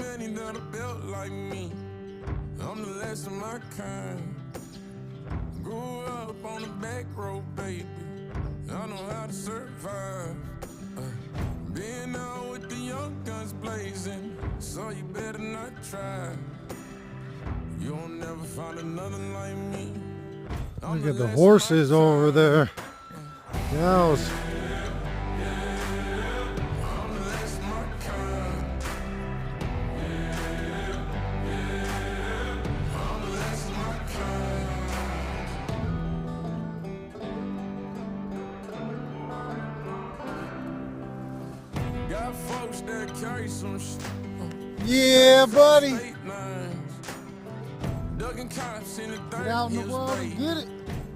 many that are built like me. I'm the last of my kind. Grew up on the back road, baby. I know how to survive. Being out with the young guns blazing, so you better not try. You'll never find another like me. Look at the horses over there. Cows. Got folks that carry some shit. Yeah, buddy. Ducking cops in the Get out in the world and get it.